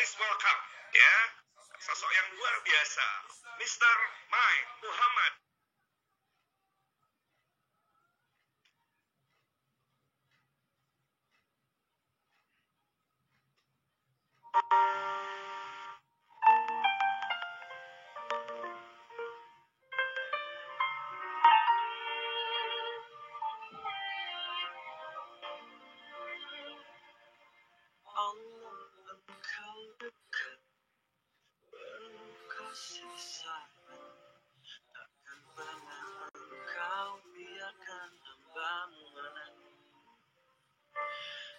please welcome, ya, sosok yang luar biasa, Mr. Mai Muhammad. Allah engkau dekat, penuh kasih sayang, takkan pernah engkau biarkan hamba-Mu menangis,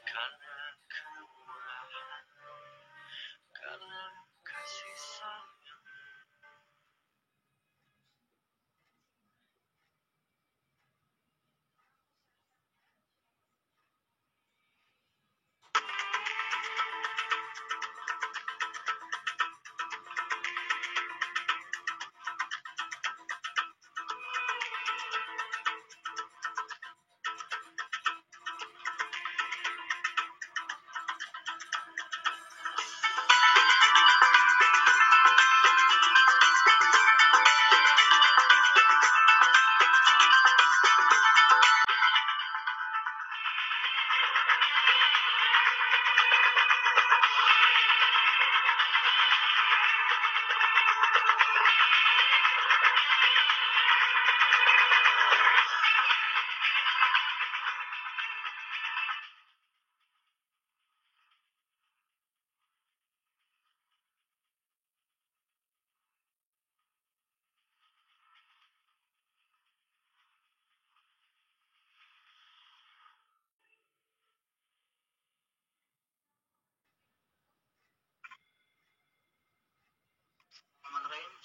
karena kemurahan, karena kasih sayang.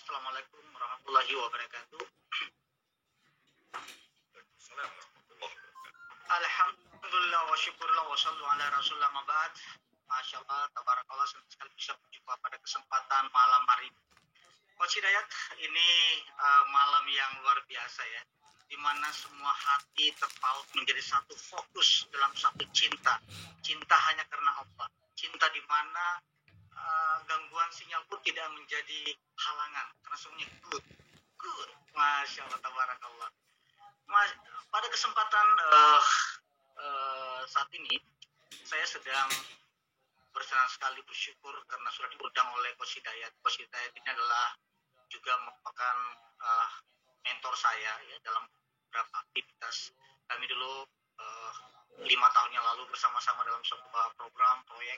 Assalamualaikum warahmatullahi wabarakatuh. Alhamdulillah wa syukurlah wa sallu ala rasulullah mabad. Masya Allah, tabarakallah, senang sekali bisa berjumpa pada kesempatan malam hari ini. Coach Hidayat, ini malam yang luar biasa ya, di mana semua hati terpaut menjadi satu fokus dalam satu cinta. Cinta hanya karena Allah. Cinta di mana gangguan sinyal pun tidak menjadi halangan, karena semuanya good. Masya Allah, tabarakallah. Pada kesempatan saat ini, saya sedang bersenang sekali bersyukur karena sudah diundang oleh Coach Hidayat. Coach Hidayat ini adalah juga merupakan mentor saya ya dalam beberapa aktivitas. Kami dulu 5 tahun yang lalu bersama-sama dalam sebuah program proyek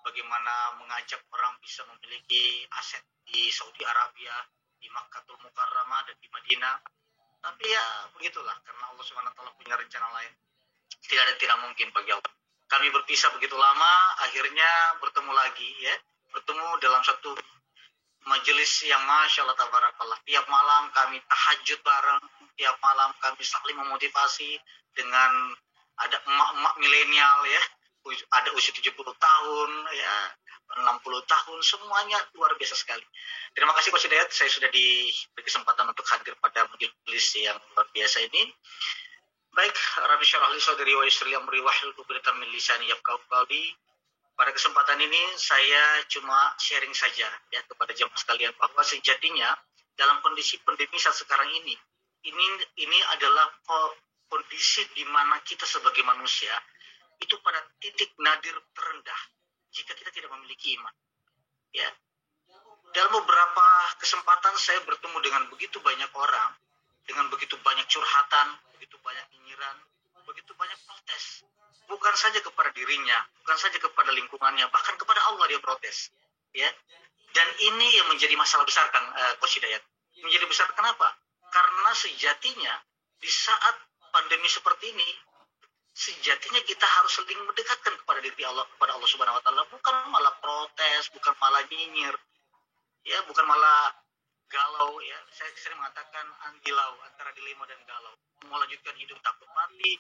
bagaimana mengajak orang bisa memiliki aset di Saudi Arabia, di Makkahul Mukarramah dan di Madinah. Tapi ya begitulah, karena Allah Subhanahu wa taala punya rencana lain. Tidak ada tidak mungkin bagi Allah. Kami berpisah begitu lama, akhirnya bertemu lagi ya. Bertemu dalam satu majelis yang Masya Allah tabarakallah. Tiap malam kami tahajud bareng, tiap malam kami saling memotivasi dengan ada emak-emak milenial ya. Ada usia 70 tahun ya, 60 tahun, semuanya luar biasa sekali. Terima kasih Coach Hidayat, saya sudah diberi kesempatan untuk hadir pada majelis yang luar biasa ini. Baik, Rabbi syarah li sadri wa yassir li amri wahlul 'uqdatam min lisani yafqahu qawli. Pada kesempatan ini saya cuma sharing saja ya kepada jemaah sekalian bahwa sejatinya dalam kondisi pandemi saat sekarang ini adalah kondisi di mana kita sebagai manusia itu pada titik nadir terendah jika kita tidak memiliki iman. Ya. Dalam beberapa kesempatan saya bertemu dengan begitu banyak orang, dengan begitu banyak curhatan, begitu banyak nyinyiran, begitu banyak protes. Bukan saja kepada dirinya, bukan saja kepada lingkungannya, bahkan kepada Allah dia protes. Ya. Dan ini yang menjadi masalah besar kan Coach Hidayat. Menjadi besar kenapa? Karena sejatinya di saat pandemi seperti ini, sejatinya kita harus saling mendekatkan kepada diri Allah, kepada Allah Subhanahu wa taala, bukan malah protes, bukan malah nyinyir. Ya, bukan malah galau ya. Saya sering mengatakan angilau, antara dilema dan galau. Mau lanjutkan hidup takut mati,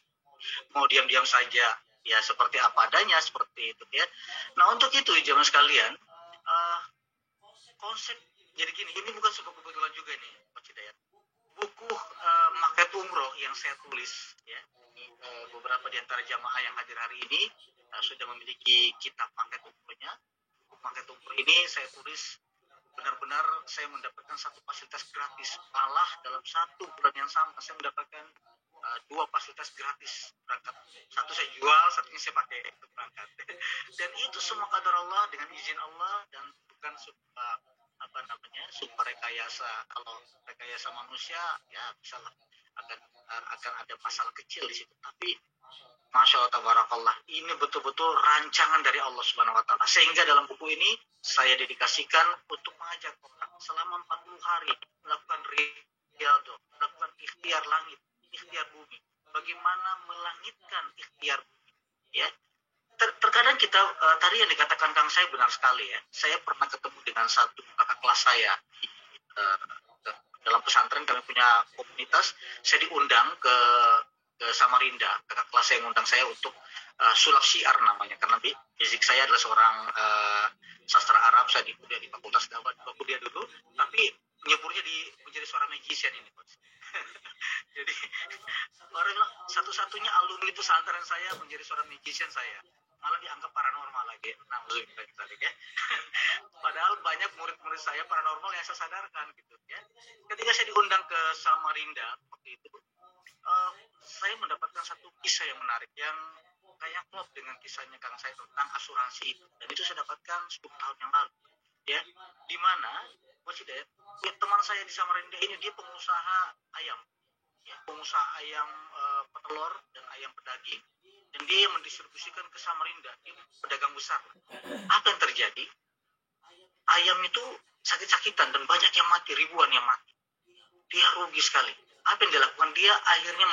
mau diam-diam saja ya seperti apa adanya, seperti itu ya. Nah, untuk itu jemaah sekalian, konsep jadi gini, ini bukan sebuah kebetulan juga nih Pak Hidayat. Buku Maket Umroh yang saya tulis ya, beberapa di antara jamaah yang hadir hari ini sudah memiliki kitab Maket Umrohnya. Buku Maket Umroh ini saya tulis benar-benar saya mendapatkan satu fasilitas gratis. Malah dalam 1 bulan yang sama saya mendapatkan 2 fasilitas gratis berangkat. Satu saya jual, satunya saya pakai untuk berangkat. Dan itu semua qadar Allah dengan izin Allah dan bukan sebuah sebuah rekayasa. Kalau rekayasa manusia ya bisa lah akan ada masalah kecil di situ. Tapi Masya Allah, tabarakallah, ini betul-betul rancangan dari Allah Subhanahu wa Ta'ala. Sehingga dalam buku ini saya dedikasikan untuk mengajak orang selama 40 hari melakukan riyadhah, melakukan ikhtiar langit, ikhtiar bumi. Bagaimana melangitkan ikhtiar bumi. Ya. Terkadang kita, tadi yang dikatakan Kang saya benar sekali ya. Saya pernah ketemu dengan satu kakak kelas saya dalam pesantren, kami punya komunitas. Saya diundang ke Samarinda, kakak kelas saya mengundang saya untuk sulap syiar namanya, karena basic saya adalah seorang sastra Arab. Saya kuliah di Fakultas Dakwah kuliah dulu, tapi nyeburnya menjadi seorang magician ini. Jadi orang bilang satu-satunya alumni pesantren saya menjadi seorang magician saya, malah dianggap paranormal lagi. Nah, ya. Padahal banyak murid-murid saya paranormal yang saya sadarkan gitu ya. Ketika saya diundang ke Samarinda waktu itu, saya mendapatkan satu kisah yang menarik yang kayak klop dengan kisahnya Kang saya tentang asuransi itu. Dan itu saya dapatkan 10 tahun yang lalu. Ya, di mana teman saya di Samarinda ini dia pengusaha ayam. Ya, pengusaha ayam petelur dan ayam pedaging. Dan dia mendistribusikan ke Samarinda, dia pedagang besar. Apa yang terjadi? Ayam itu sakit-sakitan dan banyak yang mati, ribuan yang mati. Dia rugi sekali. Apa yang dilakukan? Dia akhirnya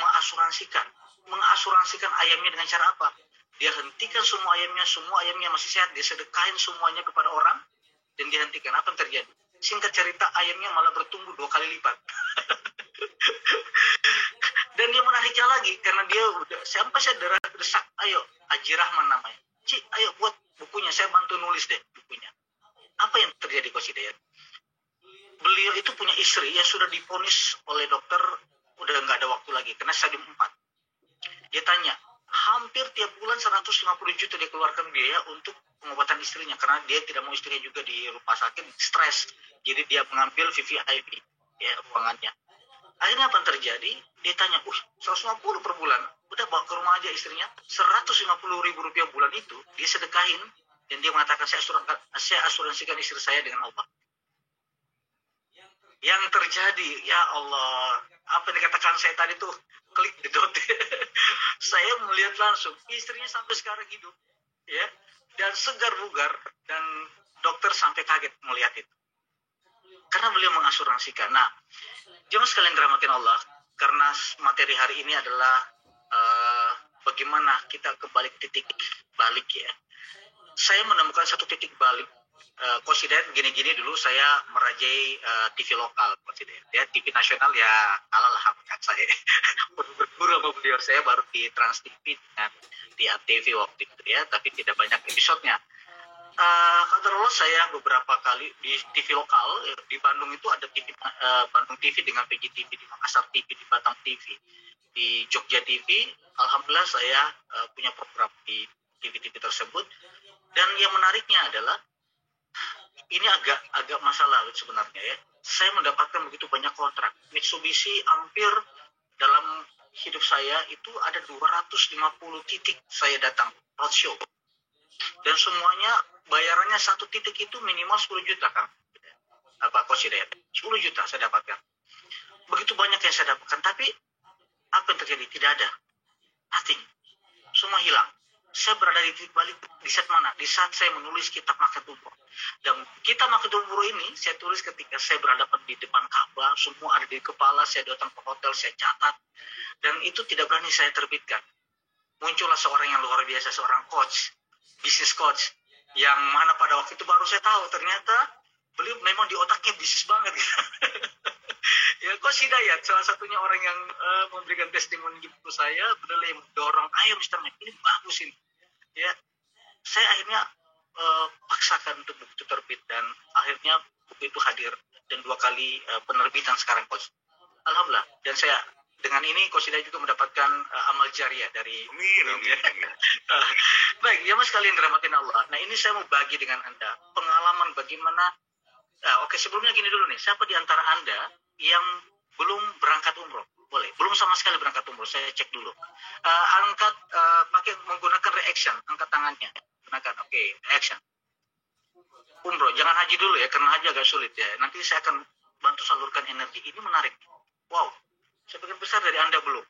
mengasuransikan ayamnya dengan cara apa? Dia hentikan semua ayamnya masih sehat, dia sedekahin semuanya kepada orang, dan dia hentikan. Apa yang terjadi? Singkat cerita, ayamnya malah bertumbuh 2 kali lipat. Dan dia menariknya lagi, karena dia udah sampai saya desak, ayo, Haji Rahman namanya. Cik, ayo buat bukunya, saya bantu nulis deh bukunya. Apa yang terjadi Coach Hidayat? Beliau itu punya istri yang sudah divonis oleh dokter udah nggak ada waktu lagi karena stadium 4. Dia tanya, hampir tiap bulan 150 juta dia keluarkan biaya untuk pengobatan istrinya karena dia tidak mau istrinya juga di rumah sakit stres. Jadi dia mengambil VVIP ya ruangannya. Akhirnya apa yang terjadi? Dia tanya, 150 per bulan. Udah bawa ke rumah aja istrinya. 150 ribu rupiah bulan itu dia sedekahin dan dia mengatakan saya asuransikan istri saya dengan Allah. Yang terjadi, ya Allah, apa yang dikatakan saya tadi tuh klik the dot. Saya melihat langsung istrinya sampai sekarang hidup, ya, dan segar bugar, dan dokter sampai kaget melihat itu. Karena beliau mengasuransikan. Nah, jemaah sekalian dirahmatin Allah, karena materi hari ini adalah bagaimana kita kembali ke titik balik ya. Saya menemukan satu titik balik. Coach Hidayat gini-gini dulu saya merajai TV lokal Coach Hidayat. Ya, TV nasional ya kalah lah hakikat saya. Berguru sama beliau, saya baru di Trans TV dan di ATV waktu itu ya, tapi tidak banyak episodenya. Kadang saya beberapa kali di TV lokal di Bandung itu ada TV Bandung TV dengan PGTV, di Makassar TV, di Batam TV, di Jogja TV. Alhamdulillah saya punya program di TV-TV tersebut. Dan yang menariknya adalah ini agak masalah sebenarnya ya. Saya mendapatkan begitu banyak kontrak. Mitsubishi hampir dalam hidup saya itu ada 250 titik saya datang roadshow. Dan semuanya bayarannya satu titik itu minimal 10 juta Kang. Coach Hidayat. 10 juta saya dapatkan. Begitu banyak yang saya dapatkan, tapi apa yang terjadi? Tidak ada. Nothing. Semua hilang. Saya berada di titik balik di saat mana? Di saat saya menulis kitab Maktatul Buru. Dan kitab Maktatul Buru ini saya tulis ketika saya berhadapan di depan Ka'bah, semua ada di kepala, saya datang ke hotel, saya catat. Dan itu tidak berani saya terbitkan. Muncullah seorang yang luar biasa, seorang coach, bisnis coach, yang mana pada waktu itu baru saya tahu ternyata beliau memang di otaknya bisnis banget gitu. Ya, Coach Hidayat salah satunya orang yang memberikan testimoni di buku saya, beliau yang mendorong, ayo Mr. Mike, ini bagus ini. Ya, saya akhirnya paksakan untuk buku itu terbit dan akhirnya buku itu hadir dan 2 kali penerbitan sekarang Coach. Alhamdulillah. Dan saya dengan ini Coach Hidayat juga mendapatkan amal jariah dari Amin. Baik, ya mas kalian dirahmatin Allah. Nah, ini saya mau bagi dengan Anda pengalaman bagaimana. Oke, sebelumnya gini dulu nih, siapa di antara Anda yang belum berangkat umroh? Boleh, belum sama sekali berangkat umroh, saya cek dulu. Angkat, pakai menggunakan reaction, angkat tangannya. Gunakan, oke, reaction. Umroh, jangan haji dulu ya, karena haji agak sulit ya. Nanti saya akan bantu salurkan energi. Ini menarik. Wow, sebagian besar dari Anda belum.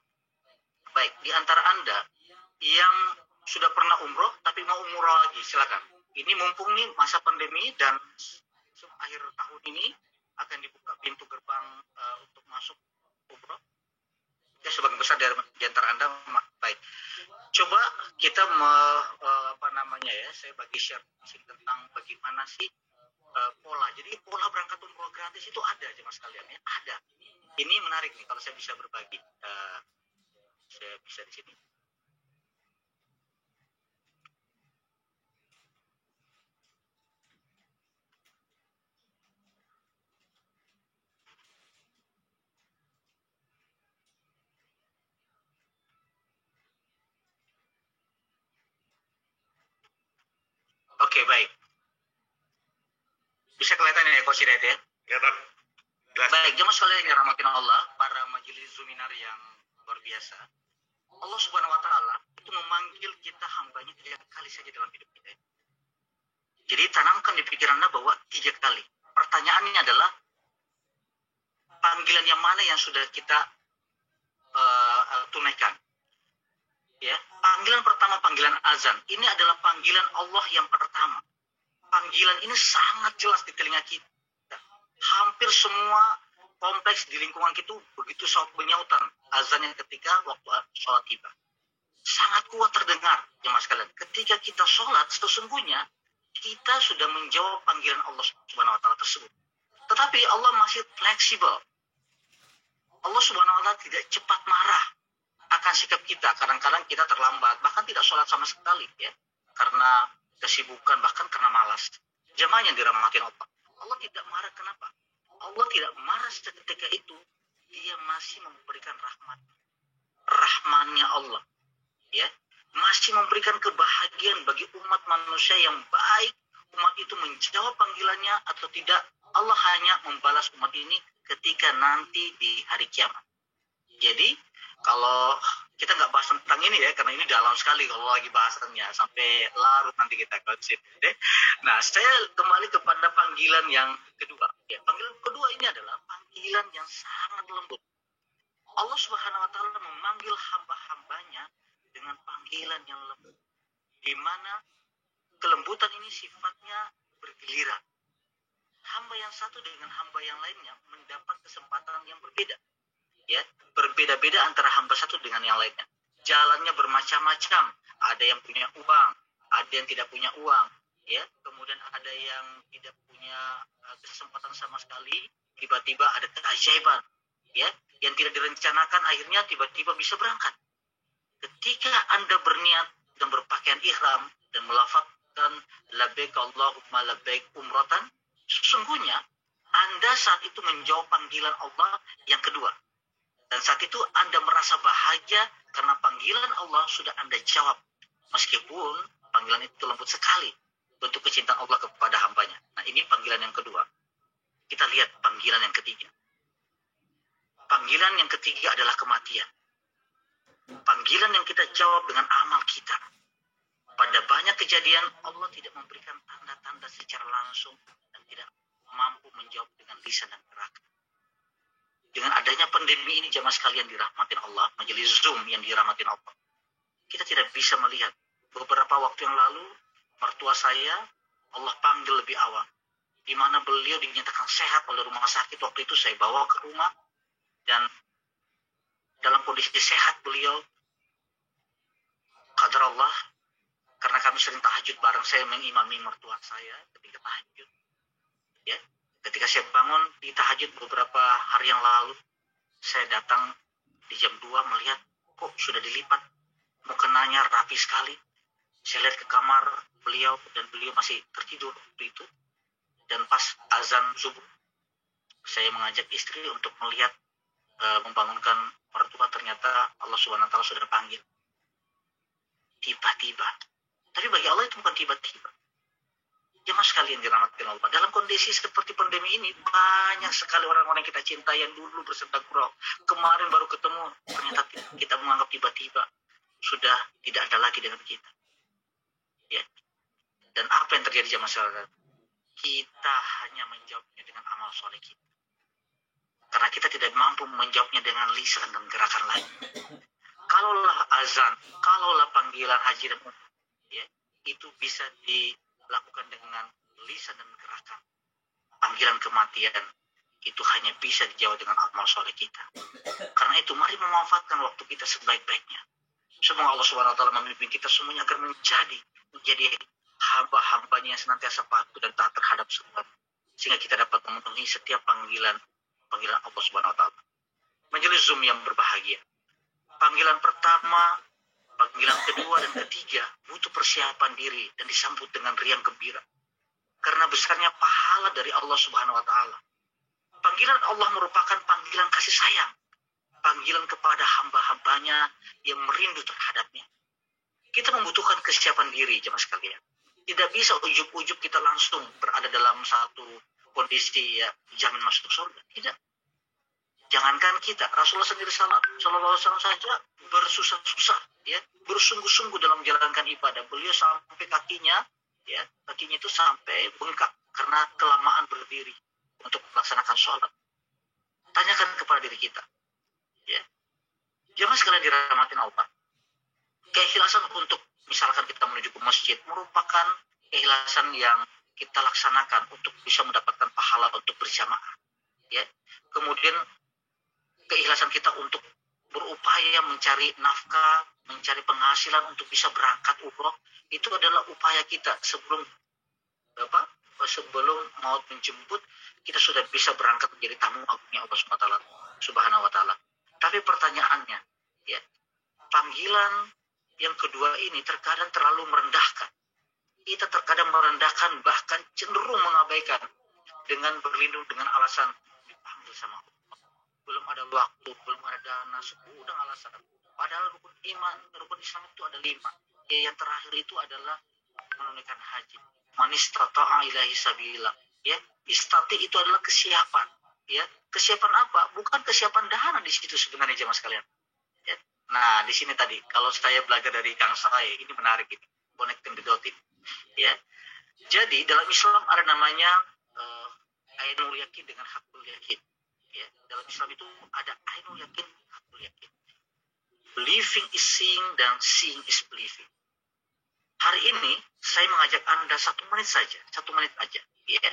Baik, di antara Anda yang sudah pernah umroh tapi mau umroh lagi, silakan. Ini mumpung nih masa pandemi dan akhir tahun ini akan dibuka pintu gerbang untuk masuk umroh. Ya, sebagian besar di antara Anda, baik. Coba kita saya bagi share tentang bagaimana sih pola. Jadi pola berangkat umroh gratis itu ada, jemaah sekalian ya, ada. Ini menarik nih kalau saya bisa berbagi. Saya bisa di sini. Oke, baik. Bisa kelihatan ya Coach Hidayat ya? Kelihatan. Baik, jemaah sekalian yang rahmatin Allah, para majelis Zuminar yang luar biasa. Allah Subhanahu wa taala itu memanggil kita hambanya 3 kali saja dalam hidup kita. Jadi tanamkan di pikiran Anda bahwa 3 kali. Pertanyaannya adalah panggilan yang mana yang sudah kita tunaikan. Ya, panggilan pertama, panggilan azan. Ini adalah panggilan Allah yang pertama. Panggilan ini sangat jelas di telinga kita. Hampir semua kompleks di lingkungan kita begitu penyautan azannya ketika waktu sholat tiba. Sangat kuat terdengar, jemaah sekalian. Ketika kita sholat, sesungguhnya kita sudah menjawab panggilan Allah Subhanahu wa taala tersebut. Tetapi Allah masih fleksibel. Allah Subhanahu wa taala tidak cepat marah akan sikap kita. Kadang-kadang kita terlambat, bahkan tidak sholat sama sekali ya. Karena kesibukan, bahkan karena malas. Jemaah yang dirahmati Allah. Allah tidak marah, kenapa? Allah tidak marah seketika itu. Dia masih memberikan rahmat. Rahmannya Allah. Ya, masih memberikan kebahagiaan bagi umat manusia yang baik. Umat itu menjawab panggilannya atau tidak. Allah hanya membalas umat ini ketika nanti di hari kiamat. Jadi, kalau kita nggak bahas tentang ini ya, karena ini dalam sekali kalau lagi bahasannya, sampai larut nanti kita konsep. Nah, saya kembali kepada panggilan yang kedua. Ya, panggilan kedua ini adalah panggilan yang sangat lembut. Allah Subhanahu wa taala memanggil hamba-hambanya dengan panggilan yang lembut. Di mana kelembutan ini sifatnya bergiliran. Hamba yang satu dengan hamba yang lainnya mendapat kesempatan yang berbeda. Ya, berbeda-beda antara hamba satu dengan yang lainnya. Jalannya bermacam-macam. Ada yang punya uang, ada yang tidak punya uang, ya. Kemudian ada yang tidak punya kesempatan sama sekali. Tiba-tiba ada keajaiban, ya, yang tidak direncanakan akhirnya tiba-tiba bisa berangkat. Ketika Anda berniat dan berpakaian ihram dan melafazkan labbaik Allahumma labbaik umratan, sesungguhnya Anda saat itu menjawab panggilan Allah yang kedua. Dan saat itu Anda merasa bahagia karena panggilan Allah sudah Anda jawab. Meskipun panggilan itu lembut sekali. Bentuk kecintaan Allah kepada hambanya. Nah, ini panggilan yang kedua. Kita lihat panggilan yang ketiga. Panggilan yang ketiga adalah kematian. Panggilan yang kita jawab dengan amal kita. Pada banyak kejadian Allah tidak memberikan tanda-tanda secara langsung dan tidak mampu menjawab dengan lisan dan gerakan. Dengan adanya pandemi ini, jamaah sekalian dirahmatin Allah, majelis Zoom yang dirahmatin Allah, kita tidak bisa melihat. Beberapa waktu yang lalu, mertua saya, Allah panggil lebih awal. Di mana beliau dinyatakan sehat oleh rumah sakit. Waktu itu saya bawa ke rumah, dan dalam kondisi sehat beliau, qadar Allah, karena kami sering tahajud bareng, saya mengimami mertua saya ketika tahajud. Ya. Ketika saya bangun di tahajud beberapa hari yang lalu, saya datang di jam 2 melihat kok sudah dilipat. Mukenanya rapi sekali. Saya lihat ke kamar beliau dan beliau masih tertidur waktu itu. Dan pas azan subuh, saya mengajak istri untuk melihat, membangunkan mertua. Ternyata Allah Subhanahu wa taala sudah panggil. Tiba-tiba. Tapi bagi Allah itu bukan tiba-tiba. Jemaah sekalian dirahmati Allah, dalam kondisi seperti pandemi ini banyak sekali orang-orang yang kita cintai yang dulu bersenda gurau, kemarin baru ketemu, ternyata kita menganggap tiba-tiba sudah tidak ada lagi dengan kita. Ya. Dan apa yang terjadi jemaah sekalian? Kita hanya menjawabnya dengan amal soleh kita. Karena kita tidak mampu menjawabnya dengan lisan dan gerakan lain. Kalaulah azan, kalaulah panggilan haji dan umrah, ya, itu bisa dilakukan dengan lisan dan gerakan. Panggilan kematian itu hanya bisa dijawab dengan amal soleh kita. Karena itu mari memanfaatkan waktu kita sebaik-baiknya. Semoga Allah Subhanahu wa taala memimpin kita semuanya agar menjadi hamba-hambanya yang senantiasa patuh dan taat terhadap Tuhan, sehingga kita dapat memenuhi setiap panggilan Allah Subhanahu wa taala. Majelis Zoom yang berbahagia. Panggilan pertama, panggilan kedua dan ketiga butuh persiapan diri dan disambut dengan riang gembira. Karena besarnya pahala dari Allah Subhanahu wa taala. Panggilan Allah merupakan panggilan kasih sayang. Panggilan kepada hamba-hambanya yang merindu terhadapnya. Kita membutuhkan kesiapan diri, jemaah sekalian. Tidak bisa ujub-ujub kita langsung berada dalam satu kondisi ya jamin masuk surga. Tidak. Jangankan kita, Rasulullah sendiri sallallahu alaihi wasallam saja bersusah-susah, ya, bersungguh-sungguh dalam menjalankan ibadah. Beliau sampai kakinya itu sampai bengkak karena kelamaan berdiri untuk melaksanakan sholat. Tanyakan kepada diri kita, ya. Jangan sekalian dirahmatin Allah. Keikhlasan untuk misalkan kita menuju ke masjid merupakan keikhlasan yang kita laksanakan untuk bisa mendapatkan pahala untuk berjamaah, ya. Kemudian keikhlasan kita untuk berupaya mencari nafkah, mencari penghasilan untuk bisa berangkat umroh, itu adalah upaya kita sebelum maut menjemput, kita sudah bisa berangkat menjadi tamu agungnya Allah Subhanahu wa taala. Tapi pertanyaannya, ya, panggilan yang kedua ini terkadang terlalu merendahkan. Kita terkadang merendahkan, bahkan cenderung mengabaikan dengan berlindung dengan alasan dipanggil sama Allah. Belum ada waktu, belum ada dana, segudang alasan. Padahal rukun iman, rukun Islam itu ada 5. Ya, yang terakhir itu adalah menunaikan haji. Man istata'a ilaihi sabila. Ya, istati itu adalah kesiapan. Ya, kesiapan apa? Bukan kesiapan dana di situ sebenarnya jemaah sekalian. Ya. Nah, di sini tadi kalau saya belajar dari Kang Sai, ini menarik ini, connecting the dot ini. Ya. Jadi dalam Islam ada namanya ainul yakin dengan hakul yakin. Ya, dalam Islam itu ada ainul yakin, hakul yakin. Believing is seeing dan seeing is believing. Hari ini saya mengajak Anda 1 menit saja, 1 menit aja, ya,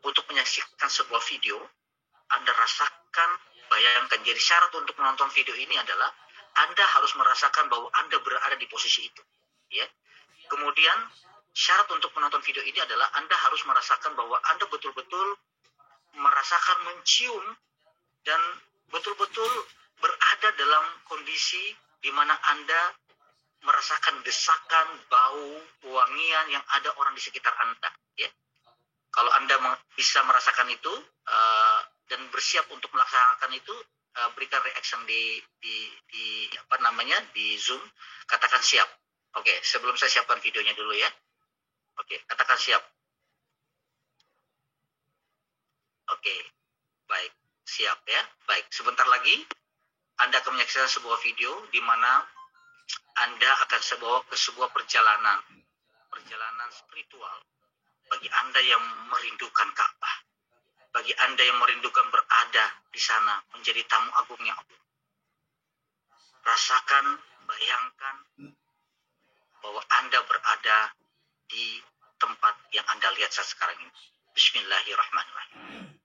untuk menyaksikan sebuah video. Anda rasakan, bayangkan. Jadi syarat untuk menonton video ini adalah Anda harus merasakan bahwa Anda berada di posisi itu. Ya. Kemudian syarat untuk menonton video ini adalah Anda harus merasakan bahwa Anda betul-betul merasakan, mencium, dan betul-betul berada dalam kondisi di mana Anda merasakan desakan, bau, wangian yang ada orang di sekitar Anda. Ya. Kalau Anda bisa merasakan itu dan bersiap untuk melaksanakan itu, berikan reaction di Zoom, katakan siap. Oke, sebelum saya siapkan videonya dulu ya. Oke, katakan siap. Oke, baik, siap ya. Baik, sebentar lagi Anda akan menyaksikan sebuah video di mana Anda akan bawa ke sebuah perjalanan spiritual bagi Anda yang merindukan Ka'bah, bagi Anda yang merindukan berada di sana menjadi tamu agungnya Allah. Rasakan, bayangkan bahwa Anda berada di tempat yang Anda lihat saat sekarang ini. Bismillahirrahmanirrahim.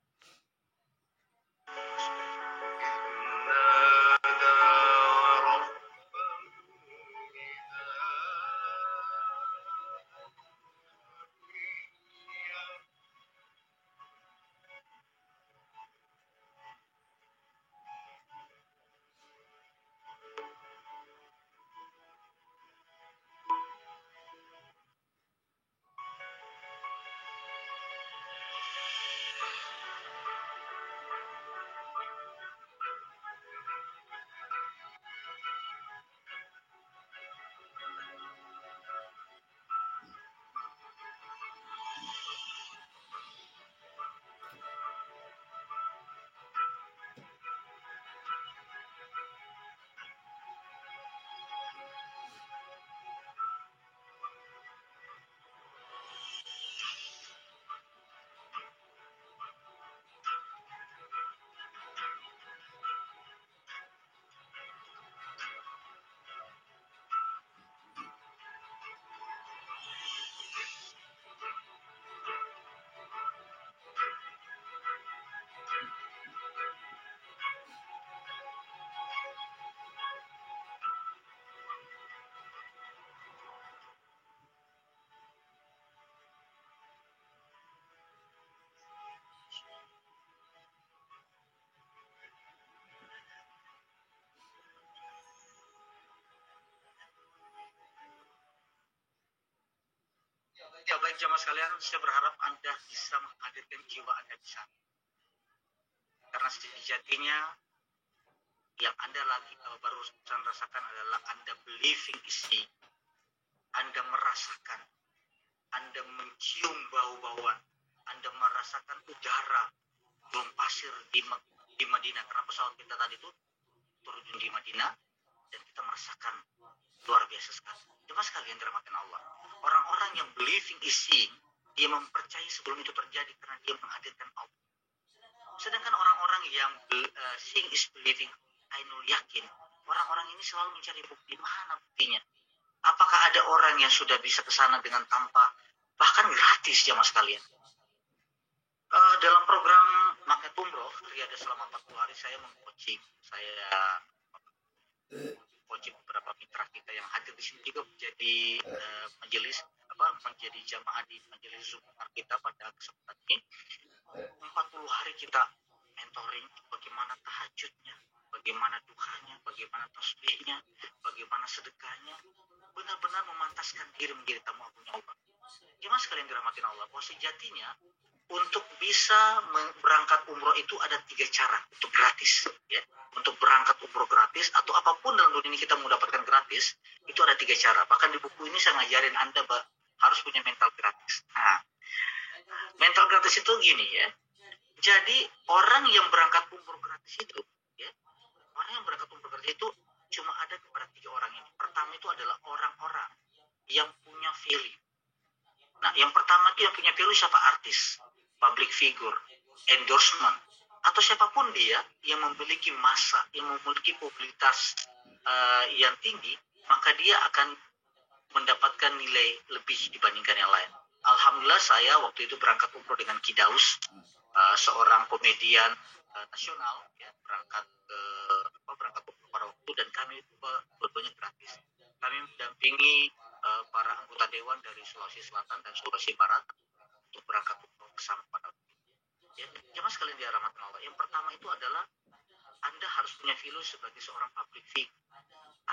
Ya baik jamaah sekalian, saya berharap Anda bisa menghadirkan jiwa Anda di sana. Karena sejatinya yang Anda lagi barusan rasakan adalah Anda believing isi. Anda merasakan, Anda mencium bau-bauan, Anda merasakan udara gurun pasir di Madinah. Karena pesawat kita tadi itu turun di Madinah dan kita merasakan luar biasa sekali. Coba sekalian dirahmati Allah. Orang-orang yang believing is seeing, dia mempercayai sebelum itu terjadi karena dia menghadirkan Allah. Sedangkan orang-orang yang seeing is believing, ainul yakin, orang-orang ini selalu mencari bukti. Mana buktinya? Apakah ada orang yang sudah bisa ke sana dengan tanpa, bahkan gratis jamaah sekalian? Dalam program Maket Umroh, Riyadhah selama 40 hari saya meng-coaching. Saya coaching beberapa mitra kita yang hadir di sini juga menjadi menjadi jamaah di majelis Zoom kita pada kesempatan ini. 40 hari kita mentoring bagaimana tahajudnya, bagaimana duhanya, bagaimana tasbihnya, bagaimana sedekahnya, benar-benar memantaskan diri menjadi tamu agung Allah. Jemaah sekalian dirahmati Allah, bahwa sejatinya untuk bisa berangkat umroh itu ada 3 cara untuk gratis, ya. Untuk berangkat umroh gratis atau apapun dalam dunia ini kita mau dapatkan gratis, itu ada 3 cara. Bahkan di buku ini saya ngajarin Anda harus punya mental gratis. Nah, mental gratis itu gini ya. Jadi orang yang berangkat umroh gratis itu, ya, orang yang berangkat umroh gratis itu cuma ada kepada 3 orang ini. Pertama itu adalah orang-orang yang punya value. Nah, yang pertama itu yang punya value siapa? Artis, public figure, endorsement, atau siapapun dia yang memiliki massa, yang memiliki popularitas yang tinggi, maka dia akan mendapatkan nilai lebih dibandingkan yang lain. Alhamdulillah saya waktu itu berangkat umroh dengan Kidaus, seorang komedian nasional, ya, berangkat umroh pada waktu, dan kami dua-duanya gratis. Kami mendampingi para anggota dewan dari Sulawesi Selatan dan Sulawesi Barat untuk berangkat umroh bersama pada waktu. Ya, jemaah sekalian dirahmati Allah. Yang pertama itu adalah Anda harus punya value sebagai seorang public figure.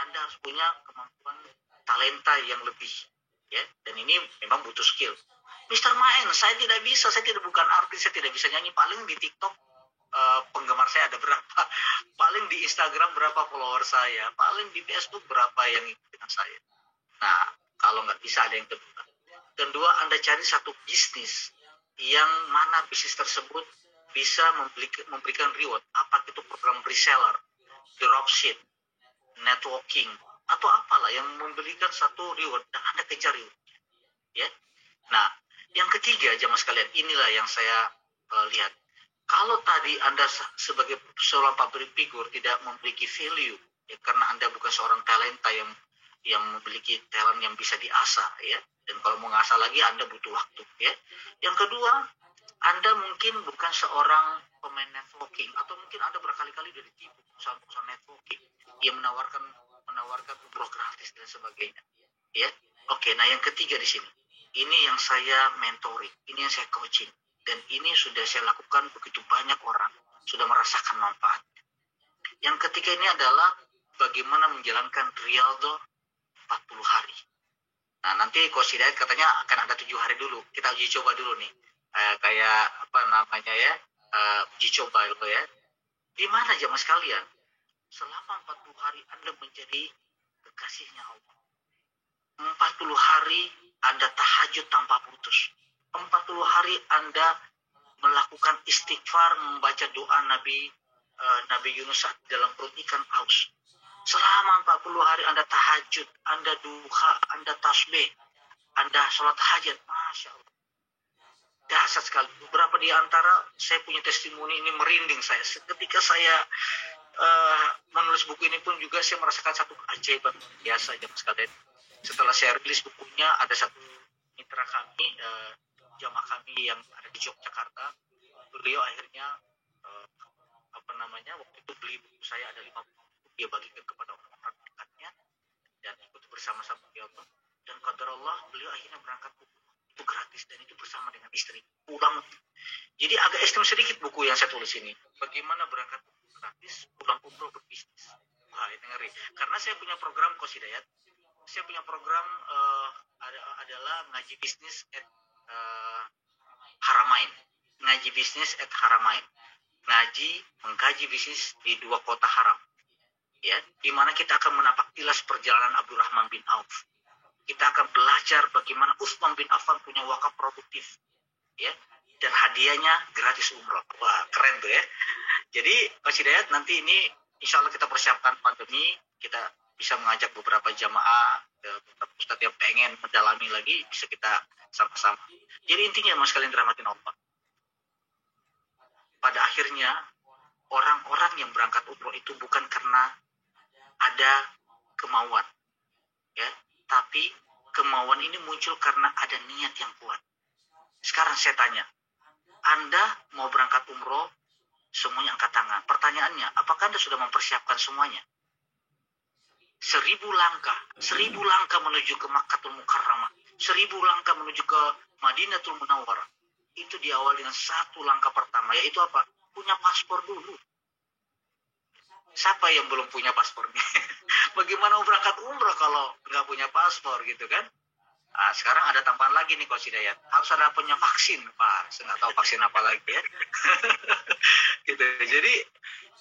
Anda harus punya kemampuan talenta yang lebih, ya. Dan ini memang butuh skill. Mr. Maen, saya tidak bisa, saya tidak bukan artis, saya tidak bisa nyanyi. Paling di TikTok penggemar saya ada berapa, paling di Instagram berapa follower saya, paling di Facebook berapa yang ikut dengan saya. Nah, kalau nggak bisa ada yang kedua. Kedua, Anda cari satu bisnis yang mana bisnis tersebut bisa memberikan reward. Apa itu program reseller, dropship, networking, atau apalah yang memberikan satu reward dan Anda kejar reward. Ya. Nah, yang ketiga jemaah sekalian, inilah yang saya lihat. Kalau tadi Anda sebagai seorang public figure tidak memiliki value, ya, karena Anda bukan seorang talenta yang memiliki talent yang bisa diasah, ya. Dan kalau mau ngasah lagi Anda butuh waktu, ya. Yang kedua, Anda mungkin bukan seorang pemain networking, atau mungkin Anda berkali-kali dari tipu perusahaan networking yang menawarkan umroh gratis dan sebagainya, ya. Oke, nah yang ketiga di sini, ini yang saya mentoring, ini yang saya coaching, dan ini sudah saya lakukan begitu banyak orang sudah merasakan manfaat. Yang ketiga ini adalah bagaimana menjalankan Riyadhah 40 hari. Nah, nanti Coach Hidayat katanya akan ada 7 hari dulu. Kita uji coba dulu nih. Kayak apa namanya ya? Uji coba gitu ya. Di mana jemaah sekalian? Selama 40 hari Anda menjadi kekasihnya Allah. 40 hari Anda tahajud tanpa putus. 40 hari Anda melakukan istighfar, membaca doa Nabi Yunus dalam perut ikan paus. Selama 40 hari Anda tahajud, Anda duha, Anda tasbih, Anda sholat hajat. Masya Allah. Dahsyat sekali. Beberapa di antara saya punya testimoni ini merinding saya. Ketika saya menulis buku ini pun juga saya merasakan satu keajaiban biasa jemaah sekalian. Setelah saya rilis bukunya, ada satu mitra kami, jamaah kami yang ada di Yogyakarta. Beliau akhirnya waktu itu beli buku saya ada 50 buku, dia bagikan kepada orang-orang dekatnya dan ikut bersama-sama beliau. Dan qadar Allah, beliau akhirnya berangkat itu gratis dan itu bersama dengan istri pulang. Jadi agak ekstrem sedikit buku yang saya tulis ini, bagaimana berangkat gratis pulang umroh berbisnis. Wah, ini ngeri, karena saya punya program Coach Hidayat saya punya program adalah ngaji bisnis at Haramain. Ngaji bisnis at Haramain. Mengkaji bisnis di 2 kota haram. Ya, di mana kita akan menapak tilas perjalanan Abdurrahman bin Auf. Kita akan belajar bagaimana Utsman bin Affan punya wakaf produktif. Ya, dan hadiahnya gratis umroh. Wah, keren tuh ya. Jadi, Coach Hidayat, nanti ini insya Allah kita persiapkan pandemi, kita bisa mengajak beberapa jamaah, beberapa ustadz yang pengen mendalami lagi, bisa kita sama-sama. Jadi intinya, mas kalian dirahmatin Allah. Pada akhirnya, orang-orang yang berangkat umroh itu bukan karena ada kemauan, ya, tapi kemauan ini muncul karena ada niat yang kuat. Sekarang saya tanya, Anda mau berangkat umroh, semuanya angkat tangan. Pertanyaannya, apakah Anda sudah mempersiapkan semuanya? 1000 langkah menuju ke Makkahul Mukarramah, 1000 langkah menuju ke Madinatul Munawwarah. Itu diawali dengan 1 langkah pertama, yaitu apa? Punya paspor dulu. Siapa yang belum punya paspornya? Bagaimana mau berangkat umroh kalau nggak punya paspor gitu kan? Nah, sekarang ada tambahan lagi nih Coach Hidayat. Harus ada punya vaksin, Pak. Saya nggak tahu vaksin apa lagi ya. Gitu. Jadi,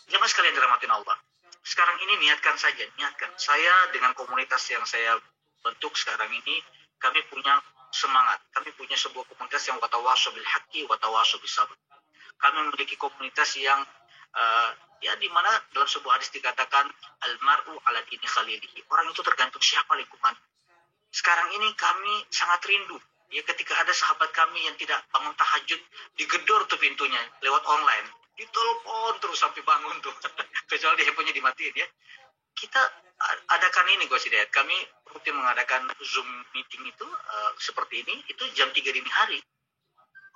jemaah sekalian dirahmatin Allah. Sekarang ini niatkan saja, niatkan. Saya dengan komunitas yang saya bentuk sekarang ini, kami punya semangat. Kami punya sebuah komunitas yang watawasau bil haqqi, watawasau bis sabr. Kami memiliki komunitas yang ya di mana dalam sebuah hadis dikatakan almar'u ala dini khalilihi. Orang itu tergantung siapa lingkungan. Sekarang ini kami sangat rindu ya ketika ada sahabat kami yang tidak bangun tahajud, digedor tuh pintunya lewat online, ditelepon terus sampai bangun tuh. Kecuali handphonenya dimatiin ya. Kita adakan ini Coach Hidayat. Kami rutin mengadakan Zoom meeting itu seperti ini, itu jam 3 dini hari.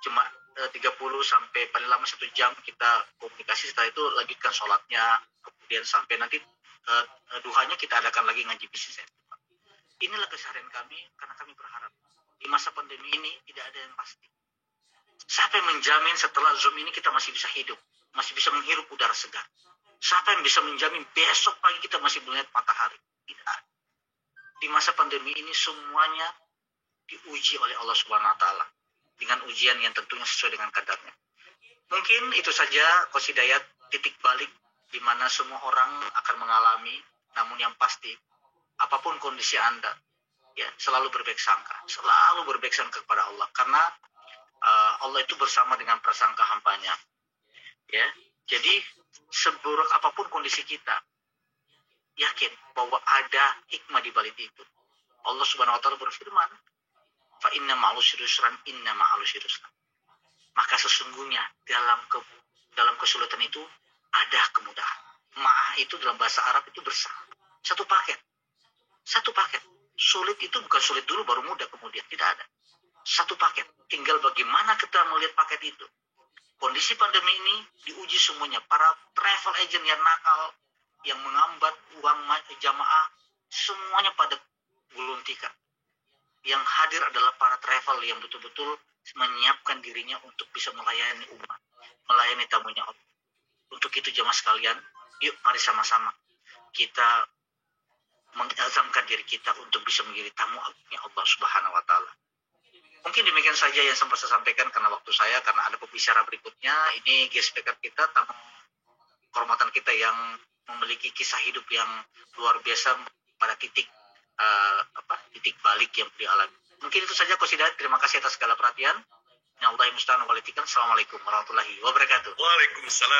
Cuma 30 sampai paling lama 1 jam kita komunikasi, setelah itu lanjutkan sholatnya, kemudian sampai nanti duhanya kita adakan lagi ngaji bisnis. Inilah keseharian kami karena kami berharap di masa pandemi ini tidak ada yang pasti. Siapa yang menjamin setelah Zoom ini kita masih bisa hidup, masih bisa menghirup udara segar? Siapa yang bisa menjamin besok pagi kita masih melihat matahari? Tidak. Di masa pandemi ini semuanya diuji oleh Allah Subhanahu wa taala dengan ujian yang tentunya sesuai dengan kadarnya. Mungkin itu saja Coach Hidayat, titik balik di mana semua orang akan mengalami, namun yang pasti apapun kondisi Anda, ya selalu berbaik sangka kepada Allah, karena Allah itu bersama dengan prasangka hambanya. Ya, jadi seburuk apapun kondisi kita, yakin bahwa ada hikmah di balik itu. Allah Subhanahu wa taala berfirman, fa inna ma'al usri yusran, inna ma'al usri yusran. Maka sesungguhnya dalam kesulitan itu ada kemudahan. Ma'ah itu dalam bahasa Arab itu bersama. Satu paket. Sulit itu bukan sulit dulu baru mudah kemudian, tidak ada. Satu paket. Tinggal bagaimana kita melihat paket itu. Kondisi pandemi ini diuji semuanya. Para travel agent yang nakal, yang mengambat uang jamaah, semuanya pada gulung tikar. Yang hadir adalah para travel yang betul-betul menyiapkan dirinya untuk bisa melayani umat, melayani tamunya Allah. Untuk itu jemaah sekalian, yuk mari sama-sama kita mengazamkan diri kita untuk bisa menjadi tamu agungnya Allah Subhanahu wa taala. Mungkin demikian saja yang sempat saya sampaikan karena waktu saya, karena ada pembicara berikutnya. Ini guest speaker kita, tamu kehormatan kita yang memiliki kisah hidup yang luar biasa pada titik balik yang dialami. Mungkin itu saja Coach Hidayat. Terima kasih atas segala perhatian. Ya Allah musta'an wal itikan. Assalamualaikum warahmatullahi wabarakatuh. Waalaikumsalam.